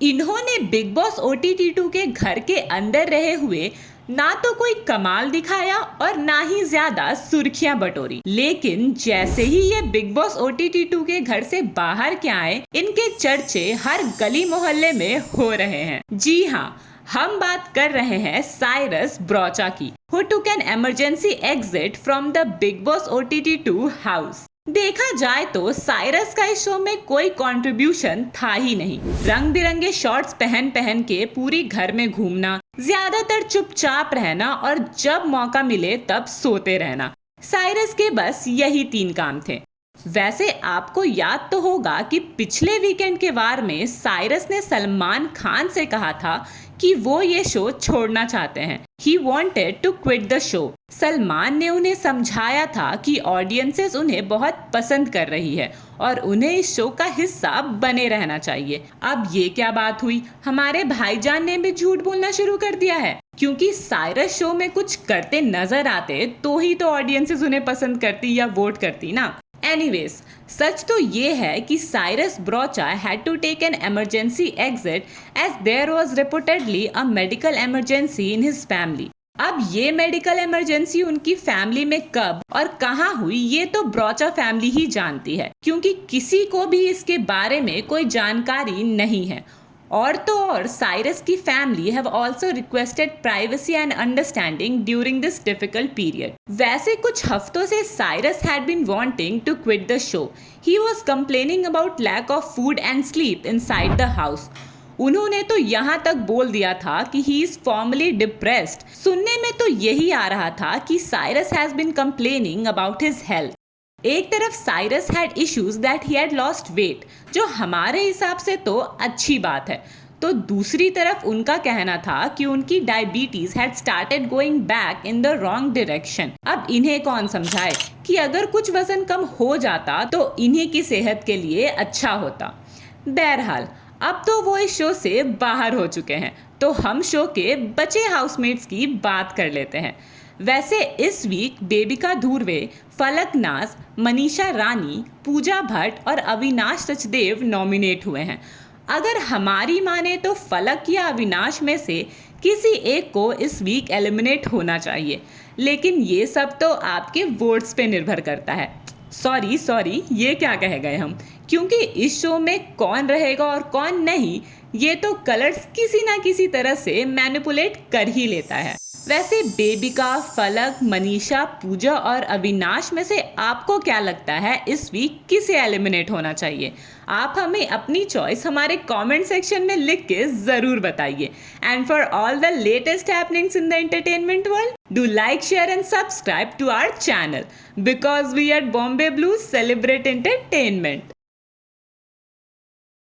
इन्होंने big boss OTT 2 के घर के अंदर रहे हुए ना तो कोई कमाल दिखाया और ना ही ज्यादा सुर्खियां बटोरी। लेकिन जैसे ही ये बिग बॉस OTT 2 के घर से बाहर के आए, इनके चर्चे हर गली मोहल्ले में हो रहे हैं। जी हाँ, हम बात कर रहे हैं साइरस ब्रोचा की, who took an emergency exit from the Big Boss OTT 2 house। देखा जाए तो साइरस का इस शो में कोई कंट्रीब्यूशन था ही नहीं। रंग बिरंगे शॉर्ट्स पहन पहन के पूरी घर में घूमना, ज्यादातर चुपचाप रहना और जब मौका मिले तब सोते रहना, साइरस के बस यही 3 काम थे। वैसे आपको याद तो होगा कि पिछले वीकेंड के वार में साइरस ने सलमान खान से कहा था कि वो ये शो छोड़ना चाहते हैं। He wanted to quit the show। Salman ने उन्हें समझाया था कि ऑडियंसेस उन्हें बहुत पसंद कर रही है और उन्हें इस शो का हिस्सा बने रहना चाहिए। अब ये क्या बात हुई, हमारे भाईजान ने भी झूठ बोलना शुरू कर दिया है। क्योंकि साइरस शो में कुछ करते नजर आते तो ही तो ऑडियंसेस उन्हें पसंद करती या वोट करती ना। Anyways, सच तो ये है कि Cyrus Broacha had to take an emergency exit as there was reportedly a medical emergency in his family। अब ये मेडिकल इमरजेंसी उनकी फैमिली में कब और कहां हुई ये तो ब्रोचा फैमिली ही जानती है, क्योंकि किसी को भी इसके बारे में कोई जानकारी नहीं है। और तो और साइरस की family have also requested privacy and understanding during this difficult period. वैसे कुछ हफ्तों से Cyrus had been wanting to quit the show. He was complaining about lack of food and sleep inside the house. उन्होंने तो यहाँ तक बोल दिया था कि ही इज फॉर्मली डिप्रेस्ड। सुनने में तो यही आ रहा था कि Cyrus has been complaining about his health. एक तरफ Cyrus had issues that he had lost weight, जो हमारे हिसाब से तो अच्छी बात है, तो दूसरी तरफ उनका कहना था कि उनकी diabetes had started going back in the wrong direction. अब इन्हें कौन समझाए कि अगर कुछ वजन कम हो जाता तो इन्हीं की सेहत के लिए अच्छा होता। बहरहाल अब तो वो इस शो से बाहर हो चुके हैं, तो हम शो के बचे हाउसमेट्स की बात कर लेते हैं। वैसे इस वीक बेबिका धुर्वे, फलक नाज, मनीषा रानी, पूजा भट्ट और अविनाश सचदेव नॉमिनेट हुए हैं। अगर हमारी माने तो फलक या अविनाश में से किसी एक को इस वीक एलिमिनेट होना चाहिए, लेकिन ये सब तो आपके वोट्स पे निर्भर करता है। सॉरी ये क्या कह गए हम, क्योंकि इस शो में कौन रहेगा और कौन नहीं ये तो कलर्स किसी ना किसी तरह से मैनिपुलेट कर ही लेता है। वैसे बेबिका, फलक, मनीषा, पूजा और अविनाश में से आपको क्या लगता है इस वीक किसे एलिमिनेट होना चाहिए? आप हमें अपनी चॉइस हमारे कमेंट सेक्शन में लिख के जरूर बताइए। And for all the latest happenings in the entertainment world, do like, share and subscribe to our channel, because we at Bombay Blues celebrate entertainment.